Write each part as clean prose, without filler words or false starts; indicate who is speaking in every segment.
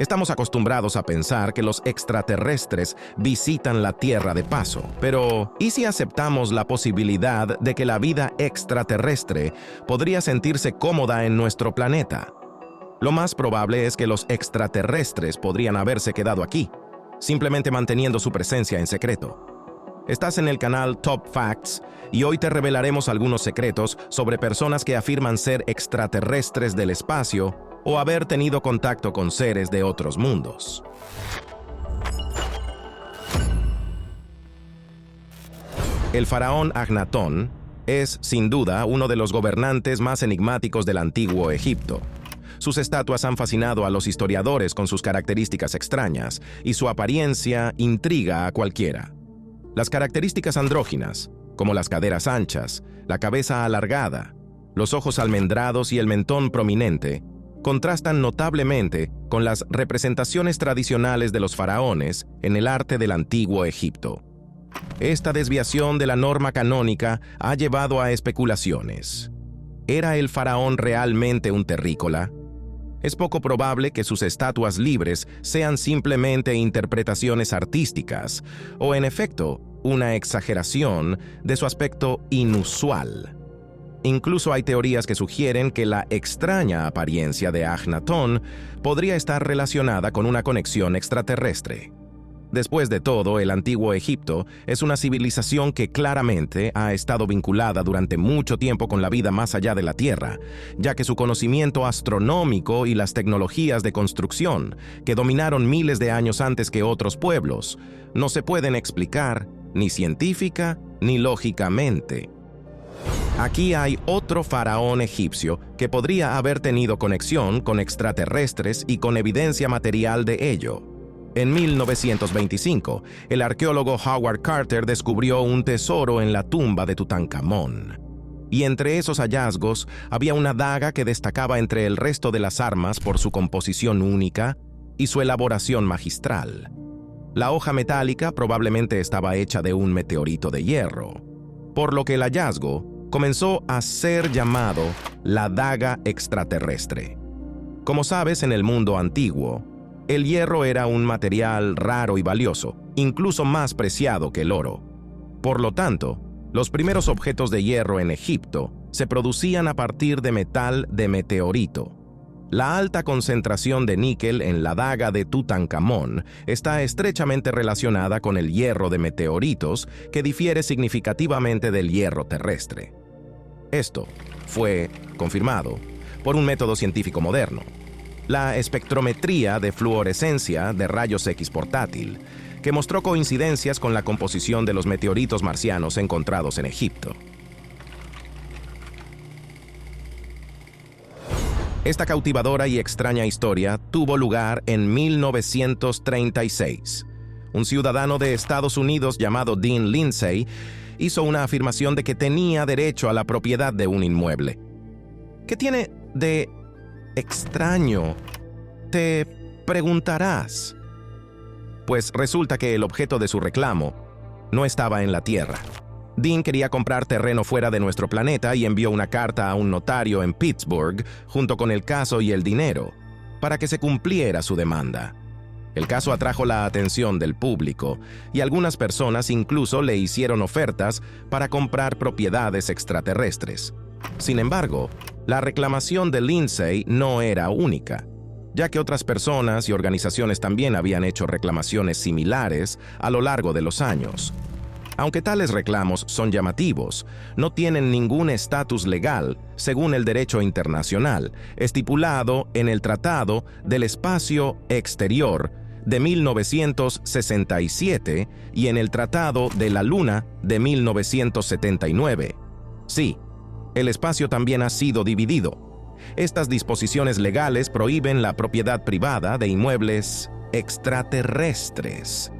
Speaker 1: Estamos acostumbrados a pensar que los extraterrestres visitan la Tierra de paso, pero ¿y si aceptamos la posibilidad de que la vida extraterrestre podría sentirse cómoda en nuestro planeta? Lo más probable es que los extraterrestres podrían haberse quedado aquí, simplemente manteniendo su presencia en secreto. Estás en el canal Top Facts y hoy te revelaremos algunos secretos sobre personas que afirman ser extraterrestres del espacio o haber tenido contacto con seres de otros mundos. El faraón Agnatón es, sin duda, uno de los gobernantes más enigmáticos del antiguo Egipto. Sus estatuas han fascinado a los historiadores con sus características extrañas, y su apariencia intriga a cualquiera. Las características andróginas, como las caderas anchas, la cabeza alargada, los ojos almendrados y el mentón prominente, contrastan notablemente con las representaciones tradicionales de los faraones en el arte del antiguo Egipto. Esta desviación de la norma canónica ha llevado a especulaciones. ¿Era el faraón realmente un terrícola? Es poco probable que sus estatuas libres sean simplemente interpretaciones artísticas, o en efecto, una exageración de su aspecto inusual. Incluso hay teorías que sugieren que la extraña apariencia de Agnatón podría estar relacionada con una conexión extraterrestre. Después de todo, el antiguo Egipto es una civilización que claramente ha estado vinculada durante mucho tiempo con la vida más allá de la Tierra, ya que su conocimiento astronómico y las tecnologías de construcción, que dominaron miles de años antes que otros pueblos, no se pueden explicar ni científica ni lógicamente. Aquí hay otro faraón egipcio que podría haber tenido conexión con extraterrestres y con evidencia material de ello. En 1925, el arqueólogo Howard Carter descubrió un tesoro en la tumba de Tutankamón. Y entre esos hallazgos había una daga que destacaba entre el resto de las armas por su composición única y su elaboración magistral. La hoja metálica probablemente estaba hecha de un meteorito de hierro, por lo que el hallazgo comenzó a ser llamado la daga extraterrestre. Como sabes, en el mundo antiguo, el hierro era un material raro y valioso, incluso más preciado que el oro. Por lo tanto, los primeros objetos de hierro en Egipto se producían a partir de metal de meteorito. La alta concentración de níquel en la daga de Tutankamón está estrechamente relacionada con el hierro de meteoritos, que difiere significativamente del hierro terrestre. Esto fue confirmado por un método científico moderno: la espectrometría de fluorescencia de rayos X portátil, que mostró coincidencias con la composición de los meteoritos marcianos encontrados en Egipto. Esta cautivadora y extraña historia tuvo lugar en 1936. Un ciudadano de Estados Unidos llamado Dean Lindsay hizo una afirmación de que tenía derecho a la propiedad de un inmueble. ¿Qué tiene de extraño?, te preguntarás. Pues resulta que el objeto de su reclamo no estaba en la Tierra. Dean quería comprar terreno fuera de nuestro planeta y envió una carta a un notario en Pittsburgh junto con el caso y el dinero para que se cumpliera su demanda. El caso atrajo la atención del público y algunas personas incluso le hicieron ofertas para comprar propiedades extraterrestres. Sin embargo, la reclamación de Lindsay no era única, ya que otras personas y organizaciones también habían hecho reclamaciones similares a lo largo de los años. Aunque tales reclamos son llamativos, no tienen ningún estatus legal según el derecho internacional, estipulado en el Tratado del Espacio Exterior de 1967 y en el Tratado de la Luna de 1979. Sí, el espacio también ha sido dividido. Estas disposiciones legales prohíben la propiedad privada de inmuebles extraterrestres.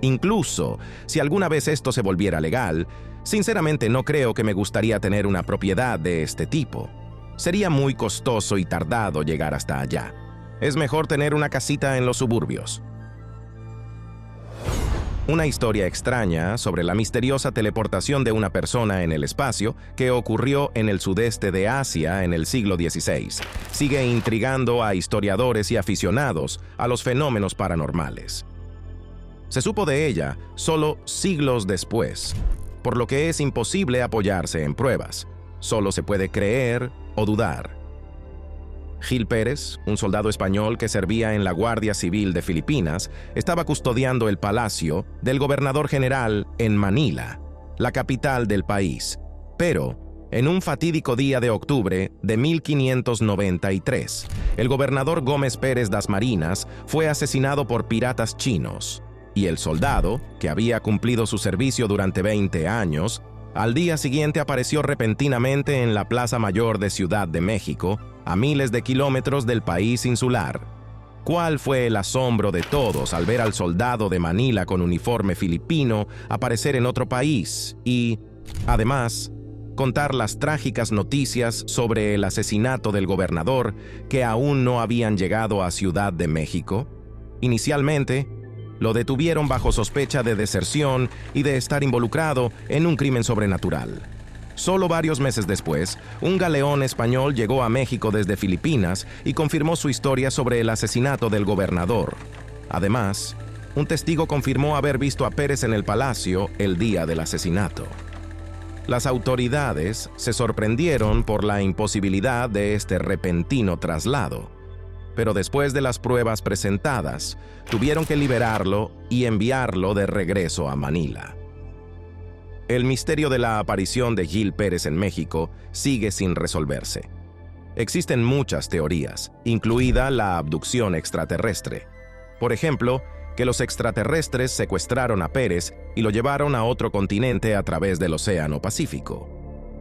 Speaker 1: Incluso si alguna vez esto se volviera legal, sinceramente no creo que me gustaría tener una propiedad de este tipo. Sería muy costoso y tardado llegar hasta allá. Es mejor tener una casita en los suburbios. Una historia extraña sobre la misteriosa teleportación de una persona en el espacio que ocurrió en el sudeste de Asia en el siglo XVI. Sigue intrigando a historiadores y aficionados a los fenómenos paranormales. Se supo de ella solo siglos después, por lo que es imposible apoyarse en pruebas. Solo se puede creer o dudar. Gil Pérez, un soldado español que servía en la Guardia Civil de Filipinas, estaba custodiando el palacio del gobernador general en Manila, la capital del país. Pero, en un fatídico día de octubre de 1593, el gobernador Gómez Pérez Dasmariñas fue asesinado por piratas chinos, y el soldado, que había cumplido su servicio durante 20 años, al día siguiente apareció repentinamente en la Plaza Mayor de Ciudad de México, a miles de kilómetros del país insular. ¿Cuál fue el asombro de todos al ver al soldado de Manila con uniforme filipino aparecer en otro país y, además, contar las trágicas noticias sobre el asesinato del gobernador que aún no habían llegado a Ciudad de México? Inicialmente, lo detuvieron bajo sospecha de deserción y de estar involucrado en un crimen sobrenatural. Solo varios meses después, un galeón español llegó a México desde Filipinas y confirmó su historia sobre el asesinato del gobernador. Además, un testigo confirmó haber visto a Pérez en el palacio el día del asesinato. Las autoridades se sorprendieron por la imposibilidad de este repentino traslado, pero después de las pruebas presentadas, tuvieron que liberarlo y enviarlo de regreso a Manila. El misterio de la aparición de Gil Pérez en México sigue sin resolverse. Existen muchas teorías, incluida la abducción extraterrestre. Por ejemplo, que los extraterrestres secuestraron a Pérez y lo llevaron a otro continente a través del Océano Pacífico.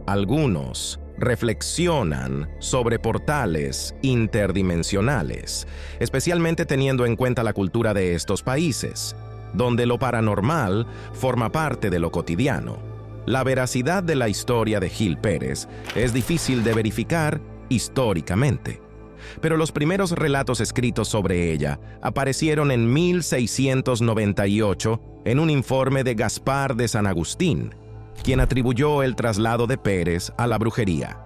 Speaker 1: Algunos reflexionan sobre portales interdimensionales, especialmente teniendo en cuenta la cultura de estos países, donde lo paranormal forma parte de lo cotidiano. La veracidad de la historia de Gil Pérez es difícil de verificar históricamente, pero los primeros relatos escritos sobre ella aparecieron en 1698 en un informe de Gaspar de San Agustín, quien atribuyó el traslado de Pérez a la brujería.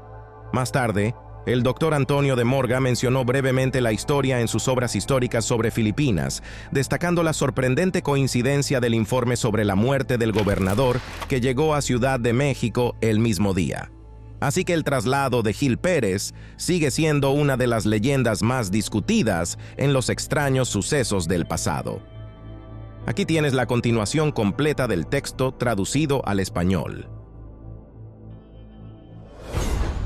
Speaker 1: Más tarde, el doctor Antonio de Morga mencionó brevemente la historia en sus obras históricas sobre Filipinas, destacando la sorprendente coincidencia del informe sobre la muerte del gobernador que llegó a Ciudad de México el mismo día. Así que el traslado de Gil Pérez sigue siendo una de las leyendas más discutidas en los extraños sucesos del pasado. Aquí tienes la continuación completa del texto traducido al español.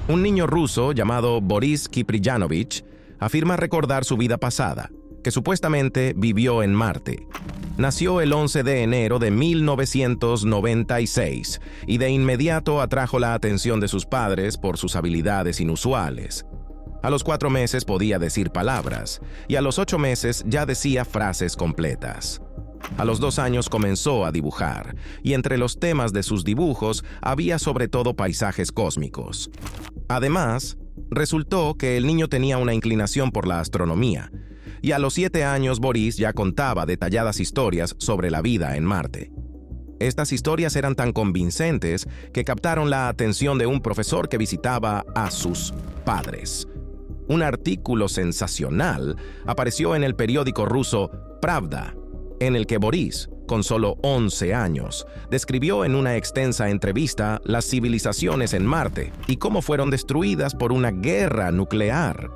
Speaker 1: Un niño ruso llamado Boris Kipriyanovich afirma recordar su vida pasada, que supuestamente vivió en Marte. Nació el 11 de enero de 1996 y de inmediato atrajo la atención de sus padres por sus habilidades inusuales. A los 4 meses podía decir palabras y a los 8 meses ya decía frases completas. A los 2 años comenzó a dibujar, y entre los temas de sus dibujos había sobre todo paisajes cósmicos. Además, resultó que el niño tenía una inclinación por la astronomía, y a los 7 años Boris ya contaba detalladas historias sobre la vida en Marte. Estas historias eran tan convincentes que captaron la atención de un profesor que visitaba a sus padres. Un artículo sensacional apareció en el periódico ruso Pravda, en el que Boris, con solo 11 años, describió en una extensa entrevista las civilizaciones en Marte y cómo fueron destruidas por una guerra nuclear.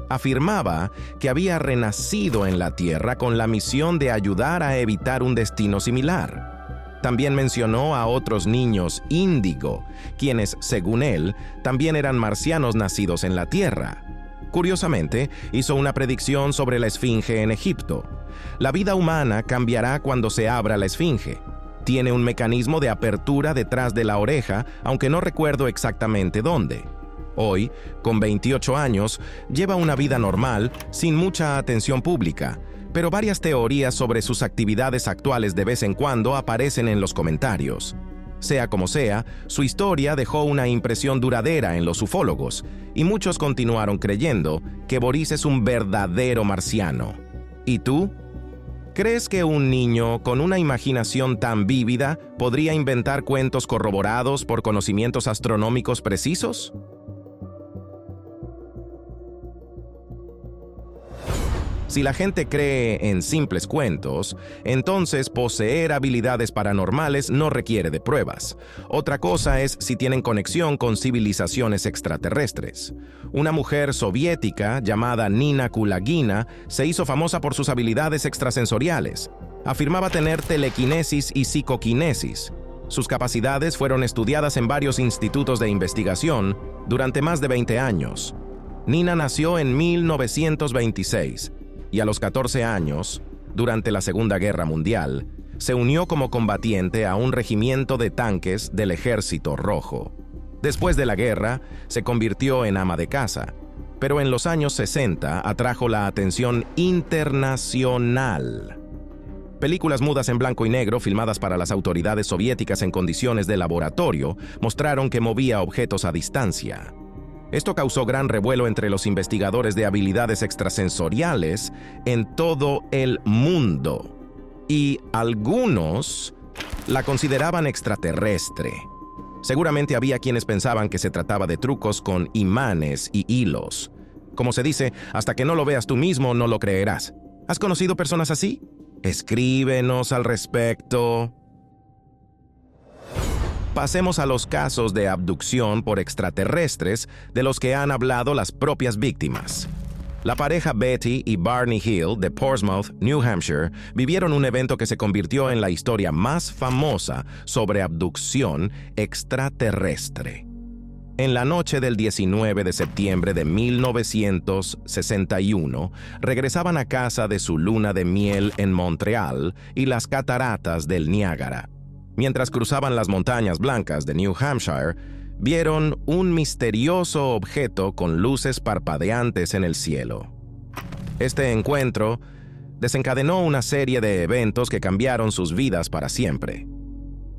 Speaker 1: Afirmaba que había renacido en la Tierra con la misión de ayudar a evitar un destino similar. También mencionó a otros niños índigo, quienes, según él, también eran marcianos nacidos en la Tierra. Curiosamente, hizo una predicción sobre la Esfinge en Egipto. La vida humana cambiará cuando se abra la Esfinge. Tiene un mecanismo de apertura detrás de la oreja, aunque no recuerdo exactamente dónde. Hoy, con 28 años, lleva una vida normal, sin mucha atención pública, pero varias teorías sobre sus actividades actuales de vez en cuando aparecen en los comentarios. Sea como sea, su historia dejó una impresión duradera en los ufólogos, y muchos continuaron creyendo que Boris es un verdadero marciano. ¿Y tú? ¿Crees que un niño con una imaginación tan vívida podría inventar cuentos corroborados por conocimientos astronómicos precisos? Si la gente cree en simples cuentos, entonces poseer habilidades paranormales no requiere de pruebas. Otra cosa es si tienen conexión con civilizaciones extraterrestres. Una mujer soviética llamada Nina Kulagina se hizo famosa por sus habilidades extrasensoriales. Afirmaba tener telequinesis y psicoquinesis. Sus capacidades fueron estudiadas en varios institutos de investigación durante más de 20 años. Nina nació en 1926. Y a los 14 años, durante la Segunda Guerra Mundial, se unió como combatiente a un regimiento de tanques del Ejército Rojo. Después de la guerra, se convirtió en ama de casa, pero en los años 60 atrajo la atención internacional. Películas mudas en blanco y negro, filmadas para las autoridades soviéticas en condiciones de laboratorio, mostraron que movía objetos a distancia. Esto causó gran revuelo entre los investigadores de habilidades extrasensoriales en todo el mundo, y algunos la consideraban extraterrestre. Seguramente había quienes pensaban que se trataba de trucos con imanes y hilos. Como se dice, hasta que no lo veas tú mismo, no lo creerás. ¿Has conocido personas así? Escríbenos al respecto. Pasemos a los casos de abducción por extraterrestres de los que han hablado las propias víctimas. La pareja Betty y Barney Hill de Portsmouth, New Hampshire, vivieron un evento que se convirtió en la historia más famosa sobre abducción extraterrestre. En la noche del 19 de septiembre de 1961, regresaban a casa de su luna de miel en Montreal y las cataratas del Niágara. Mientras cruzaban las montañas blancas de New Hampshire, vieron un misterioso objeto con luces parpadeantes en el cielo. Este encuentro desencadenó una serie de eventos que cambiaron sus vidas para siempre.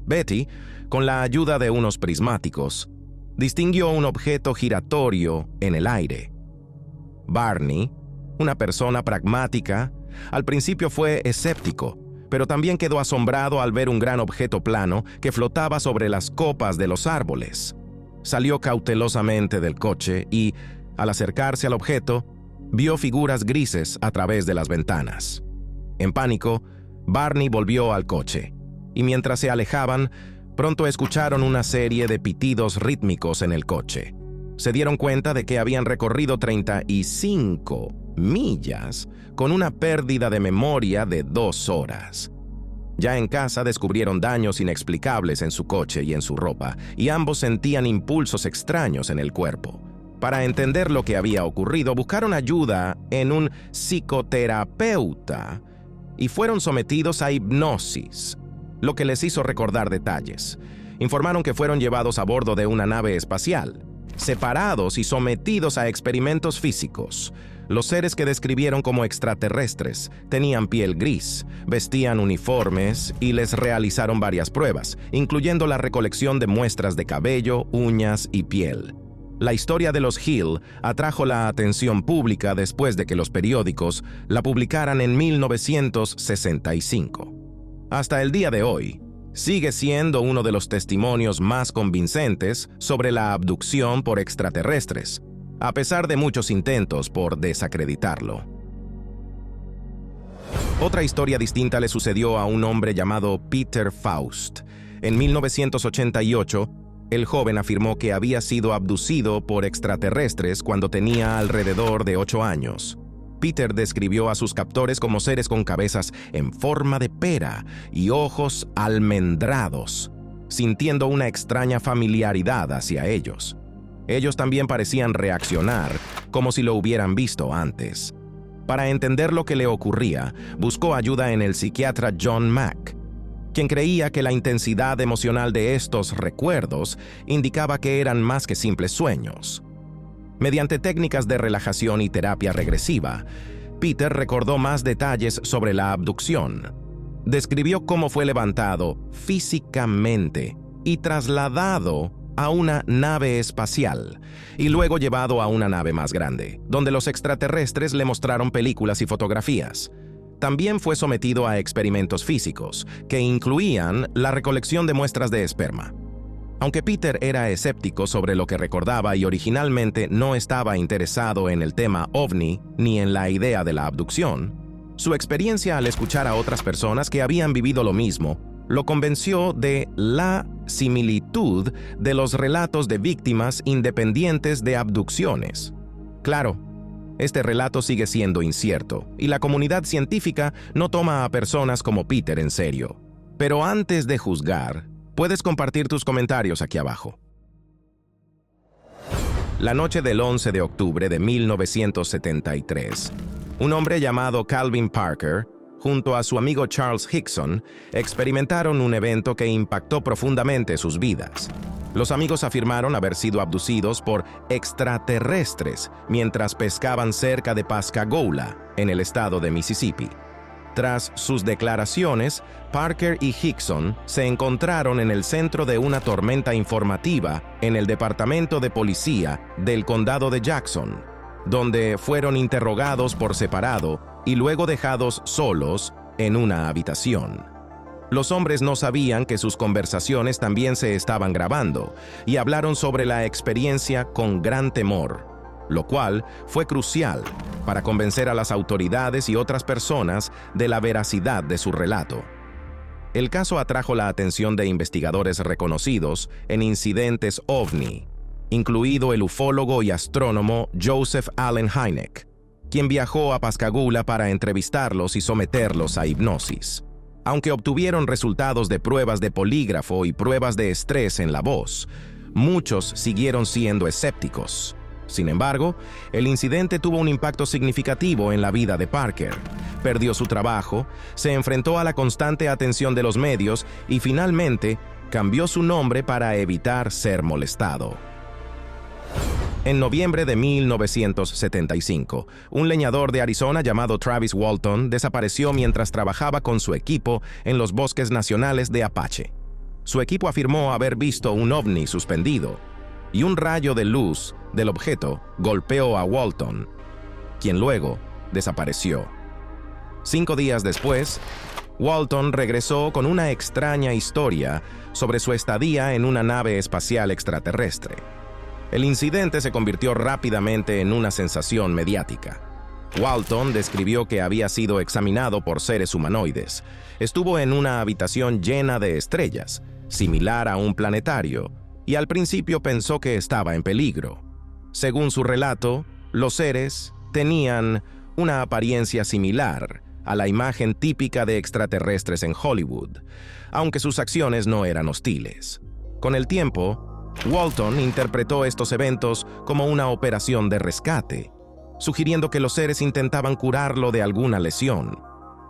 Speaker 1: Betty, con la ayuda de unos prismáticos, distinguió un objeto giratorio en el aire. Barney, una persona pragmática, al principio fue escéptico, pero también quedó asombrado al ver un gran objeto plano que flotaba sobre las copas de los árboles. Salió cautelosamente del coche y, al acercarse al objeto, vio figuras grises a través de las ventanas. En pánico, Barney volvió al coche, y mientras se alejaban, pronto escucharon una serie de pitidos rítmicos en el coche. Se dieron cuenta de que habían recorrido 35 millas con una pérdida de memoria de 2 horas. Ya en casa descubrieron daños inexplicables en su coche y en su ropa, y ambos sentían impulsos extraños en el cuerpo. Para entender lo que había ocurrido, buscaron ayuda en un psicoterapeuta y fueron sometidos a hipnosis, lo que les hizo recordar detalles. Informaron que fueron llevados a bordo de una nave espacial, separados y sometidos a experimentos físicos. Los seres que describieron como extraterrestres tenían piel gris, vestían uniformes y les realizaron varias pruebas, incluyendo la recolección de muestras de cabello, uñas y piel. La historia de los Hill atrajo la atención pública después de que los periódicos la publicaran en 1965. Hasta el día de hoy, sigue siendo uno de los testimonios más convincentes sobre la abducción por extraterrestres, a pesar de muchos intentos por desacreditarlo. Otra historia distinta le sucedió a un hombre llamado Peter Faust. En 1988, el joven afirmó que había sido abducido por extraterrestres cuando tenía alrededor de 8 años. Peter describió a sus captores como seres con cabezas en forma de pera y ojos almendrados, sintiendo una extraña familiaridad hacia ellos. Ellos también parecían reaccionar como si lo hubieran visto antes. Para entender lo que le ocurría, buscó ayuda en el psiquiatra John Mack, quien creía que la intensidad emocional de estos recuerdos indicaba que eran más que simples sueños. Mediante técnicas de relajación y terapia regresiva, Peter recordó más detalles sobre la abducción. Describió cómo fue levantado físicamente y trasladado a una nave espacial, y luego llevado a una nave más grande, donde los extraterrestres le mostraron películas y fotografías. También fue sometido a experimentos físicos, que incluían la recolección de muestras de esperma. Aunque Peter era escéptico sobre lo que recordaba y originalmente no estaba interesado en el tema ovni ni en la idea de la abducción, su experiencia al escuchar a otras personas que habían vivido lo mismo lo convenció de la similitud de los relatos de víctimas independientes de abducciones. Claro, este relato sigue siendo incierto y la comunidad científica no toma a personas como Peter en serio. Pero antes de juzgar, puedes compartir tus comentarios aquí abajo. La noche del 11 de octubre de 1973, un hombre llamado Calvin Parker, junto a su amigo Charles Hickson, experimentaron un evento que impactó profundamente sus vidas. Los amigos afirmaron haber sido abducidos por extraterrestres mientras pescaban cerca de Pascagoula, en el estado de Mississippi. Tras sus declaraciones, Parker y Hickson se encontraron en el centro de una tormenta informativa en el Departamento de Policía del Condado de Jackson, donde fueron interrogados por separado y luego dejados solos en una habitación. Los hombres no sabían que sus conversaciones también se estaban grabando y hablaron sobre la experiencia con gran temor, lo cual fue crucial para convencer a las autoridades y otras personas de la veracidad de su relato. El caso atrajo la atención de investigadores reconocidos en incidentes OVNI, incluido el ufólogo y astrónomo Joseph Allen Hynek, quien viajó a Pascagoula para entrevistarlos y someterlos a hipnosis. Aunque obtuvieron resultados de pruebas de polígrafo y pruebas de estrés en la voz, muchos siguieron siendo escépticos. Sin embargo, el incidente tuvo un impacto significativo en la vida de Parker. Perdió su trabajo, se enfrentó a la constante atención de los medios y finalmente cambió su nombre para evitar ser molestado. En noviembre de 1975, un leñador de Arizona llamado Travis Walton desapareció mientras trabajaba con su equipo en los bosques nacionales de Apache. Su equipo afirmó haber visto un ovni suspendido, y un rayo de luz del objeto golpeó a Walton, quien luego desapareció. 5 días después, Walton regresó con una extraña historia sobre su estadía en una nave espacial extraterrestre. El incidente se convirtió rápidamente en una sensación mediática. Walton describió que había sido examinado por seres humanoides. Estuvo en una habitación llena de estrellas, similar a un planetario, y al principio pensó que estaba en peligro. Según su relato, los seres tenían una apariencia similar a la imagen típica de extraterrestres en Hollywood, aunque sus acciones no eran hostiles. Con el tiempo, Walton interpretó estos eventos como una operación de rescate, sugiriendo que los seres intentaban curarlo de alguna lesión.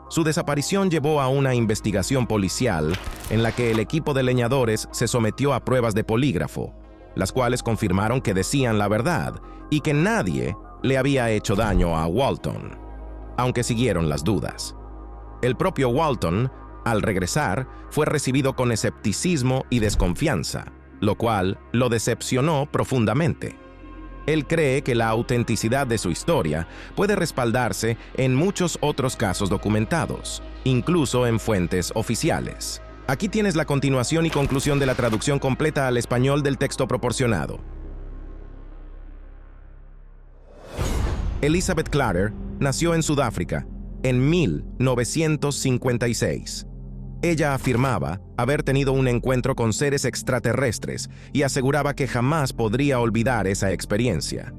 Speaker 1: Su desaparición llevó a una investigación policial en la que el equipo de leñadores se sometió a pruebas de polígrafo, las cuales confirmaron que decían la verdad y que nadie le había hecho daño a Walton, aunque siguieron las dudas. El propio Walton, al regresar, fue recibido con escepticismo y desconfianza, lo cual lo decepcionó profundamente. Él cree que la autenticidad de su historia puede respaldarse en muchos otros casos documentados, incluso en fuentes oficiales. Aquí tienes la continuación y conclusión de la traducción completa al español del texto proporcionado. Elizabeth Clarer nació en Sudáfrica en 1956. Ella afirmaba haber tenido un encuentro con seres extraterrestres y aseguraba que jamás podría olvidar esa experiencia.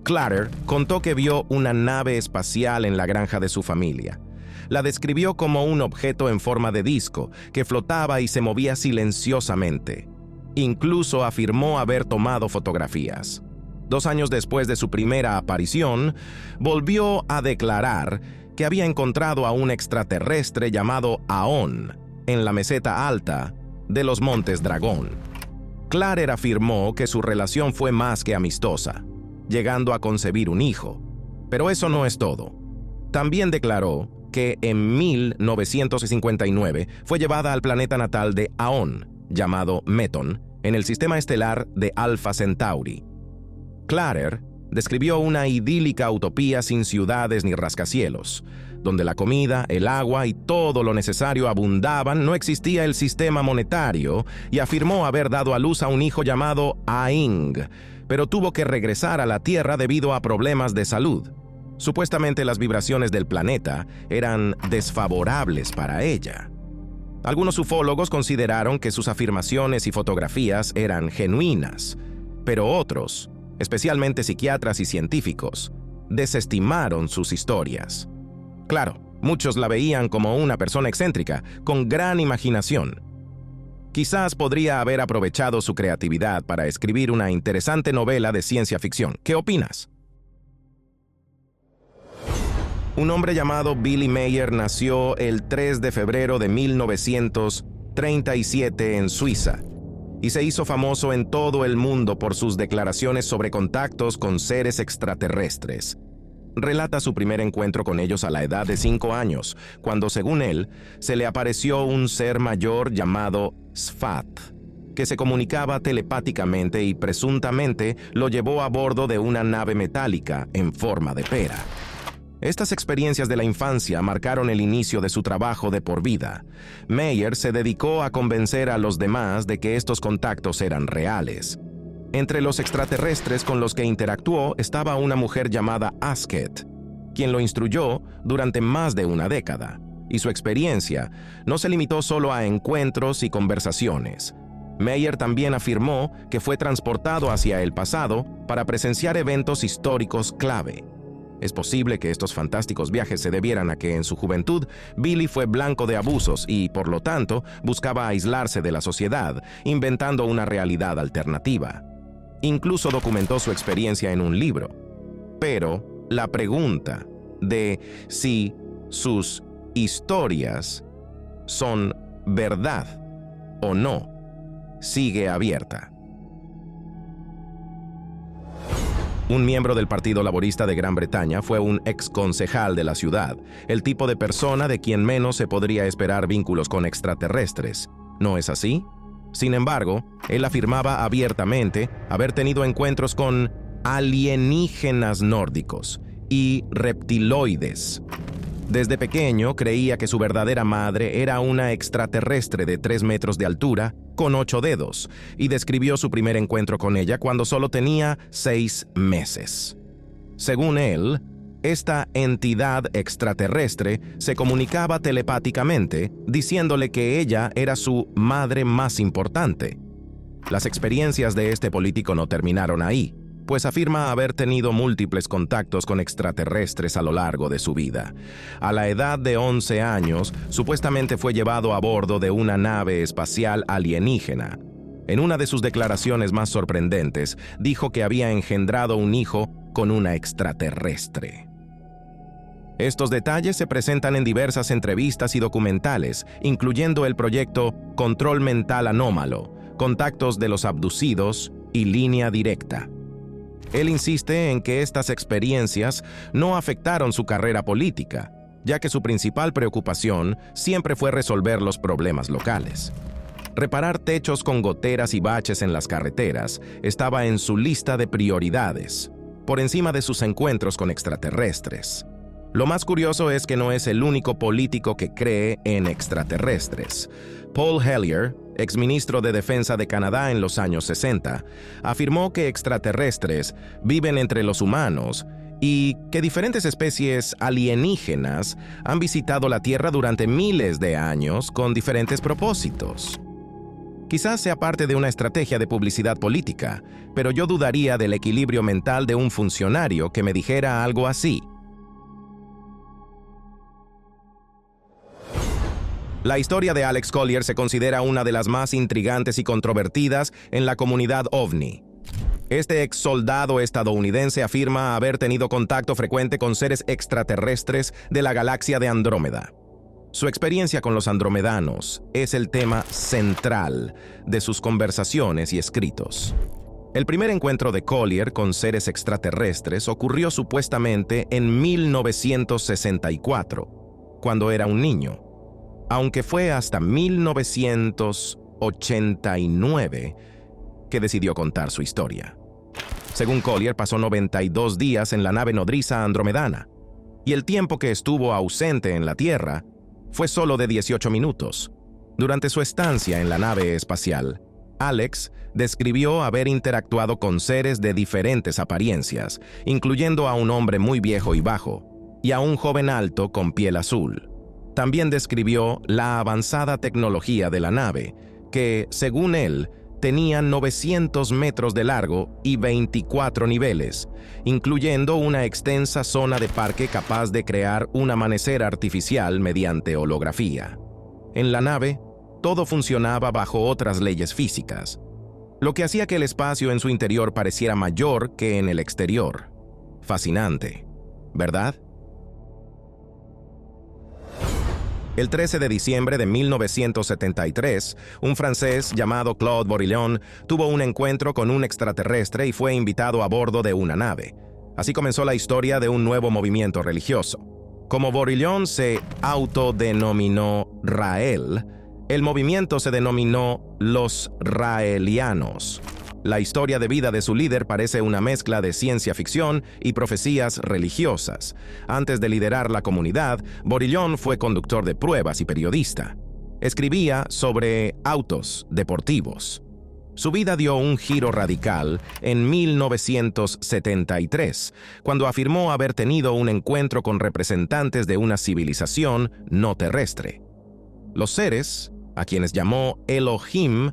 Speaker 1: Clarer contó que vio una nave espacial en la granja de su familia. La describió como un objeto en forma de disco que flotaba y se movía silenciosamente. Incluso afirmó haber tomado fotografías. 2 años después de su primera aparición, volvió a declarar que había encontrado a un extraterrestre llamado Aón en la meseta alta de los Montes Dragón. Clarer afirmó que su relación fue más que amistosa, llegando a concebir un hijo. Pero eso no es todo. También declaró que en 1959 fue llevada al planeta natal de Aón, llamado Meton, en el sistema estelar de Alpha Centauri. Clarer describió una idílica utopía sin ciudades ni rascacielos, donde la comida, el agua y todo lo necesario abundaban, no existía el sistema monetario, y afirmó haber dado a luz a un hijo llamado Aing, pero tuvo que regresar a la Tierra debido a problemas de salud. Supuestamente las vibraciones del planeta eran desfavorables para ella. Algunos ufólogos consideraron que sus afirmaciones y fotografías eran genuinas, pero otros, especialmente psiquiatras y científicos, desestimaron sus historias. Claro, muchos la veían como una persona excéntrica, con gran imaginación. Quizás podría haber aprovechado su creatividad para escribir una interesante novela de ciencia ficción. ¿Qué opinas? Un hombre llamado Billy Meier nació el 3 de febrero de 1937 en Suiza y se hizo famoso en todo el mundo por sus declaraciones sobre contactos con seres extraterrestres. Relata su primer encuentro con ellos a la edad de 5 años, cuando, según él, se le apareció un ser mayor llamado Sfat, que se comunicaba telepáticamente y presuntamente lo llevó a bordo de una nave metálica en forma de pera. Estas experiencias de la infancia marcaron el inicio de su trabajo de por vida. Meier se dedicó a convencer a los demás de que estos contactos eran reales. Entre los extraterrestres con los que interactuó estaba una mujer llamada Asket, quien lo instruyó durante más de una década, y su experiencia no se limitó solo a encuentros y conversaciones. Meier también afirmó que fue transportado hacia el pasado para presenciar eventos históricos clave. Es posible que estos fantásticos viajes se debieran a que en su juventud Billy fue blanco de abusos y, por lo tanto, buscaba aislarse de la sociedad, inventando una realidad alternativa. Incluso documentó su experiencia en un libro. Pero la pregunta de si sus historias son verdad o no sigue abierta. Un miembro del Partido Laborista de Gran Bretaña fue un exconcejal de la ciudad, el tipo de persona de quien menos se podría esperar vínculos con extraterrestres. ¿No es así? Sin embargo, él afirmaba abiertamente haber tenido encuentros con alienígenas nórdicos y reptiloides. Desde pequeño creía que su verdadera madre era una extraterrestre de 3 metros de altura, con 8 dedos, y describió su primer encuentro con ella cuando solo tenía 6 meses. Según él, esta entidad extraterrestre se comunicaba telepáticamente, diciéndole que ella era su madre más importante. Las experiencias de este político no terminaron ahí, pues afirma haber tenido múltiples contactos con extraterrestres a lo largo de su vida. A la edad de 11 años, supuestamente fue llevado a bordo de una nave espacial alienígena. En una de sus declaraciones más sorprendentes, dijo que había engendrado un hijo con una extraterrestre. Estos detalles se presentan en diversas entrevistas y documentales, incluyendo el proyecto Control Mental Anómalo, Contactos de los Abducidos y Línea Directa. Él insiste en que estas experiencias no afectaron su carrera política, ya que su principal preocupación siempre fue resolver los problemas locales. Reparar techos con goteras y baches en las carreteras estaba en su lista de prioridades, por encima de sus encuentros con extraterrestres. Lo más curioso es que no es el único político que cree en extraterrestres. Paul Hellyer, exministro de Defensa de Canadá en los años 60, afirmó que extraterrestres viven entre los humanos y que diferentes especies alienígenas han visitado la Tierra durante miles de años con diferentes propósitos. Quizás sea parte de una estrategia de publicidad política, pero yo dudaría del equilibrio mental de un funcionario que me dijera algo así. La historia de Alex Collier se considera una de las más intrigantes y controvertidas en la comunidad OVNI. Este ex soldado estadounidense afirma haber tenido contacto frecuente con seres extraterrestres de la galaxia de Andrómeda. Su experiencia con los andromedanos es el tema central de sus conversaciones y escritos. El primer encuentro de Collier con seres extraterrestres ocurrió supuestamente en 1964, cuando era un niño, aunque fue hasta 1989 que decidió contar su historia. Según Collier, pasó 92 días en la nave nodriza andromedana, y el tiempo que estuvo ausente en la Tierra fue solo de 18 minutos. Durante su estancia en la nave espacial, Alex describió haber interactuado con seres de diferentes apariencias, incluyendo a un hombre muy viejo y bajo, y a un joven alto con piel azul. También describió la avanzada tecnología de la nave, que, según él, tenía 900 metros de largo y 24 niveles, incluyendo una extensa zona de parque capaz de crear un amanecer artificial mediante holografía. En la nave, todo funcionaba bajo otras leyes físicas, lo que hacía que el espacio en su interior pareciera mayor que en el exterior. Fascinante, ¿verdad? El 13 de diciembre de 1973, un francés llamado Claude Bourillon tuvo un encuentro con un extraterrestre y fue invitado a bordo de una nave. Así comenzó la historia de un nuevo movimiento religioso. Como Bourillon se autodenominó Rael, el movimiento se denominó los Raelianos. La historia de vida de su líder parece una mezcla de ciencia ficción y profecías religiosas. Antes de liderar la comunidad, Bourillon fue conductor de pruebas y periodista. Escribía sobre autos deportivos. Su vida dio un giro radical en 1973, cuando afirmó haber tenido un encuentro con representantes de una civilización no terrestre. Los seres, a quienes llamó Elohim,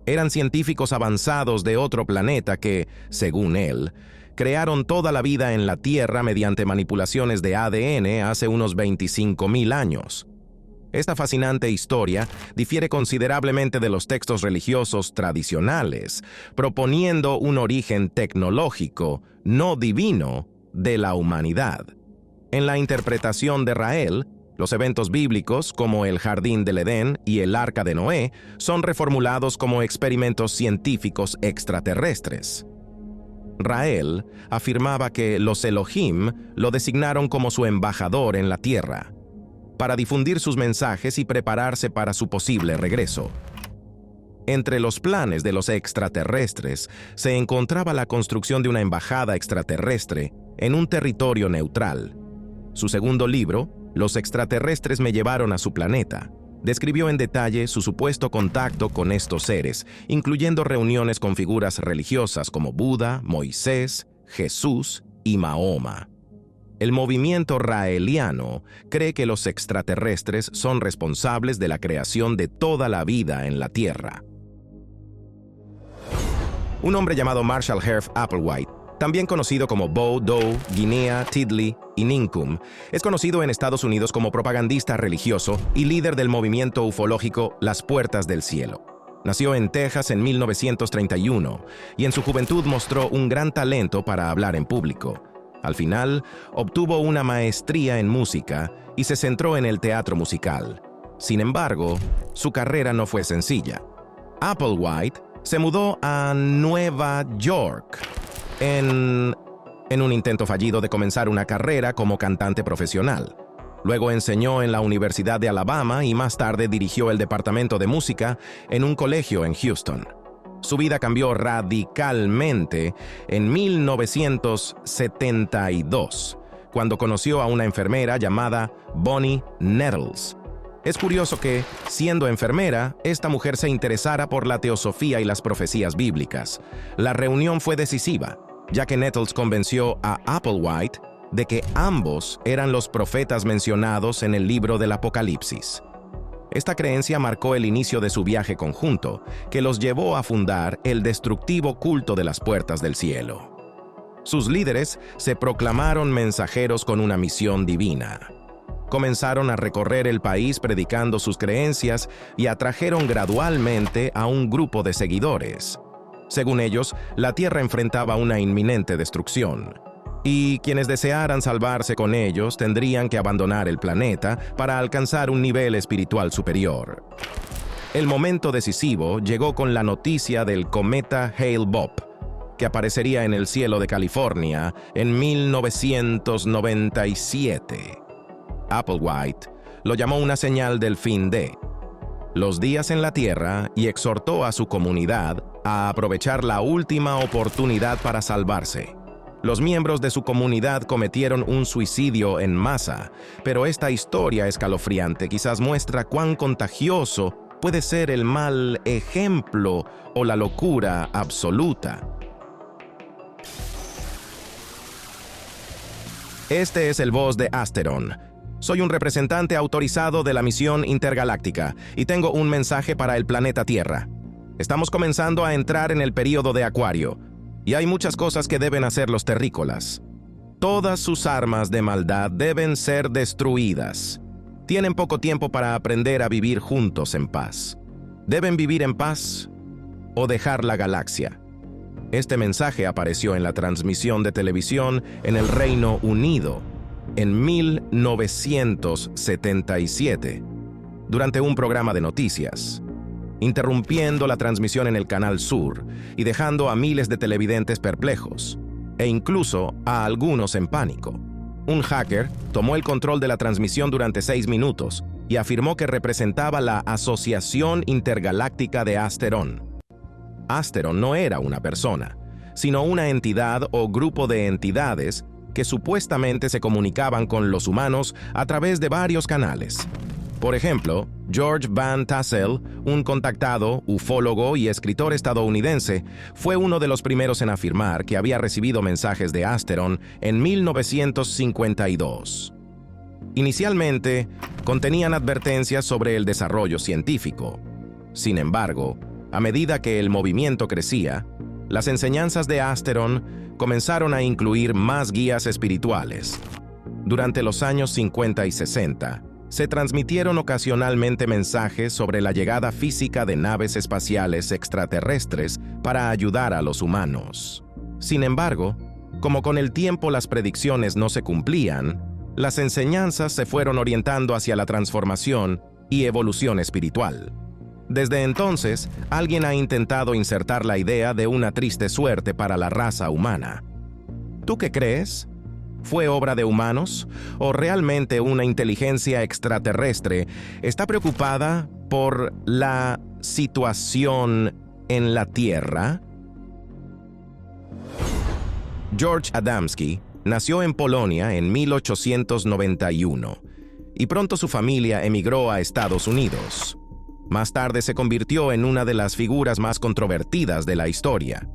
Speaker 1: eran científicos avanzados de otro planeta que, según él, crearon toda la vida en la Tierra mediante manipulaciones de ADN hace unos 25.000 años. Esta fascinante historia difiere considerablemente de los textos religiosos tradicionales, proponiendo un origen tecnológico, no divino, de la humanidad. En la interpretación de Rael, los eventos bíblicos, como el Jardín del Edén y el Arca de Noé, son reformulados como experimentos científicos extraterrestres. Rael afirmaba que los Elohim lo designaron como su embajador en la Tierra, para difundir sus mensajes y prepararse para su posible regreso. Entre los planes de los extraterrestres se encontraba la construcción de una embajada extraterrestre en un territorio neutral. Su segundo libro, Los extraterrestres me llevaron a su planeta, describió en detalle su supuesto contacto con estos seres, incluyendo reuniones con figuras religiosas como Buda, Moisés, Jesús y Mahoma. El movimiento raeliano cree que los extraterrestres son responsables de la creación de toda la vida en la Tierra. Un hombre llamado Marshall Herff Applewhite, también conocido como Bo, Doe, Guinea, Tidley y Ninkum, es conocido en Estados Unidos como propagandista religioso y líder del movimiento ufológico Las Puertas del Cielo. Nació en Texas en 1931 y en su juventud mostró un gran talento para hablar en público. Al final, obtuvo una maestría en música y se centró en el teatro musical. Sin embargo, su carrera no fue sencilla. Applewhite se mudó a Nueva York en un intento fallido de comenzar una carrera como cantante profesional. Luego enseñó en la Universidad de Alabama y más tarde dirigió el departamento de música en un colegio en Houston. Su vida cambió radicalmente en 1972, cuando conoció a una enfermera llamada Bonnie Nettles. Es curioso que, siendo enfermera, esta mujer se interesara por la teosofía y las profecías bíblicas. La reunión fue decisiva, ya que Nettles convenció a Applewhite de que ambos eran los profetas mencionados en el libro del Apocalipsis. Esta creencia marcó el inicio de su viaje conjunto, que los llevó a fundar el destructivo culto de las Puertas del Cielo. Sus líderes se proclamaron mensajeros con una misión divina. Comenzaron a recorrer el país predicando sus creencias y atrajeron gradualmente a un grupo de seguidores. Según ellos, la Tierra enfrentaba una inminente destrucción, y quienes desearan salvarse con ellos tendrían que abandonar el planeta para alcanzar un nivel espiritual superior. El momento decisivo llegó con la noticia del cometa Hale-Bopp, que aparecería en el cielo de California en 1997. Applewhite lo llamó una señal del fin de los días en la Tierra y exhortó a su comunidad a aprovechar la última oportunidad para salvarse. Los miembros de su comunidad cometieron un suicidio en masa, pero esta historia escalofriante quizás muestra cuán contagioso puede ser el mal ejemplo o la locura absoluta. Este es el voz de Asteron. Soy un representante autorizado de la misión intergaláctica y tengo un mensaje para el planeta Tierra. Estamos comenzando a entrar en el período de Acuario, y hay muchas cosas que deben hacer los terrícolas. Todas sus armas de maldad deben ser destruidas. Tienen poco tiempo para aprender a vivir juntos en paz. Deben vivir en paz o dejar la galaxia. Este mensaje apareció en la transmisión de televisión en el Reino Unido en 1977, durante un programa de noticias, interrumpiendo la transmisión en el Canal Sur y dejando a miles de televidentes perplejos, e incluso a algunos en pánico. Un hacker tomó el control de la transmisión durante 6 minutos y afirmó que representaba la Asociación Intergaláctica de Asteron. Asteron no era una persona, sino una entidad o grupo de entidades que supuestamente se comunicaban con los humanos a través de varios canales. Por ejemplo, George Van Tassel, un contactado, ufólogo y escritor estadounidense, fue uno de los primeros en afirmar que había recibido mensajes de Asteron en 1952. Inicialmente, contenían advertencias sobre el desarrollo científico. Sin embargo, a medida que el movimiento crecía, las enseñanzas de Asteron comenzaron a incluir más guías espirituales. Durante los años 50 y 60, se transmitieron ocasionalmente mensajes sobre la llegada física de naves espaciales extraterrestres para ayudar a los humanos. Sin embargo, como con el tiempo las predicciones no se cumplían, las enseñanzas se fueron orientando hacia la transformación y evolución espiritual. Desde entonces, alguien ha intentado insertar la idea de una triste suerte para la raza humana. ¿Tú qué crees? ¿Fue obra de humanos? ¿O realmente una inteligencia extraterrestre está preocupada por la situación en la Tierra? George Adamski nació en Polonia en 1891 y pronto su familia emigró a Estados Unidos. Más tarde se convirtió en una de las figuras más controvertidas de la historia.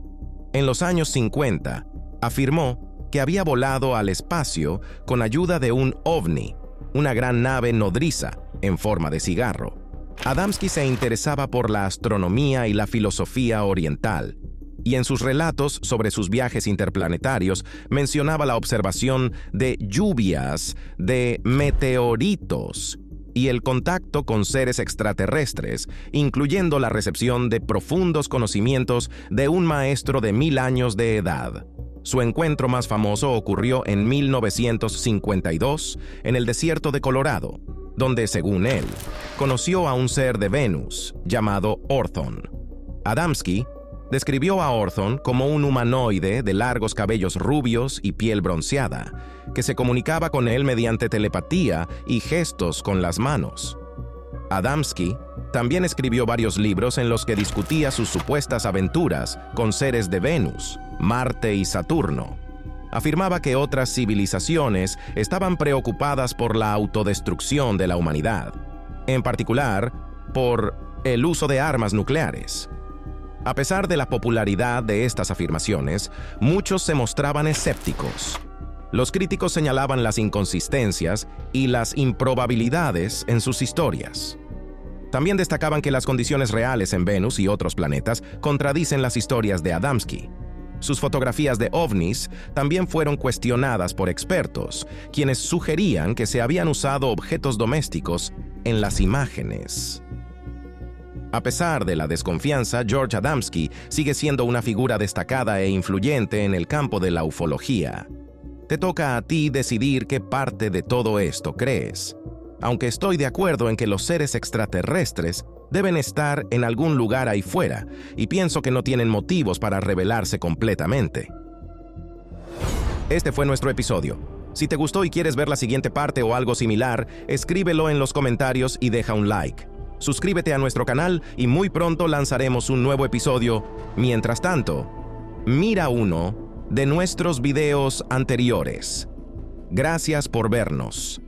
Speaker 1: En los años 50, afirmó que había volado al espacio con ayuda de un ovni, una gran nave nodriza en forma de cigarro. Adamski se interesaba por la astronomía y la filosofía oriental, y en sus relatos sobre sus viajes interplanetarios mencionaba la observación de lluvias de meteoritos y el contacto con seres extraterrestres, incluyendo la recepción de profundos conocimientos de un maestro de 1000 años de edad. Su encuentro más famoso ocurrió en 1952 en el desierto de Colorado, donde, según él, conoció a un ser de Venus llamado Orthon. Adamski describió a Orthon como un humanoide de largos cabellos rubios y piel bronceada, que se comunicaba con él mediante telepatía y gestos con las manos. Adamski también escribió varios libros en los que discutía sus supuestas aventuras con seres de Venus, Marte y Saturno. Afirmaba que otras civilizaciones estaban preocupadas por la autodestrucción de la humanidad, en particular por el uso de armas nucleares. A pesar de la popularidad de estas afirmaciones, muchos se mostraban escépticos. Los críticos señalaban las inconsistencias y las improbabilidades en sus historias. También destacaban que las condiciones reales en Venus y otros planetas contradicen las historias de Adamski. Sus fotografías de ovnis también fueron cuestionadas por expertos, quienes sugerían que se habían usado objetos domésticos en las imágenes. A pesar de la desconfianza, George Adamski sigue siendo una figura destacada e influyente en el campo de la ufología. Te toca a ti decidir qué parte de todo esto crees, aunque estoy de acuerdo en que los seres extraterrestres deben estar en algún lugar ahí fuera, y pienso que no tienen motivos para revelarse completamente. Este fue nuestro episodio. Si te gustó y quieres ver la siguiente parte o algo similar, escríbelo en los comentarios y deja un like. Suscríbete a nuestro canal y muy pronto lanzaremos un nuevo episodio. Mientras tanto, mira uno de nuestros videos anteriores. Gracias por vernos.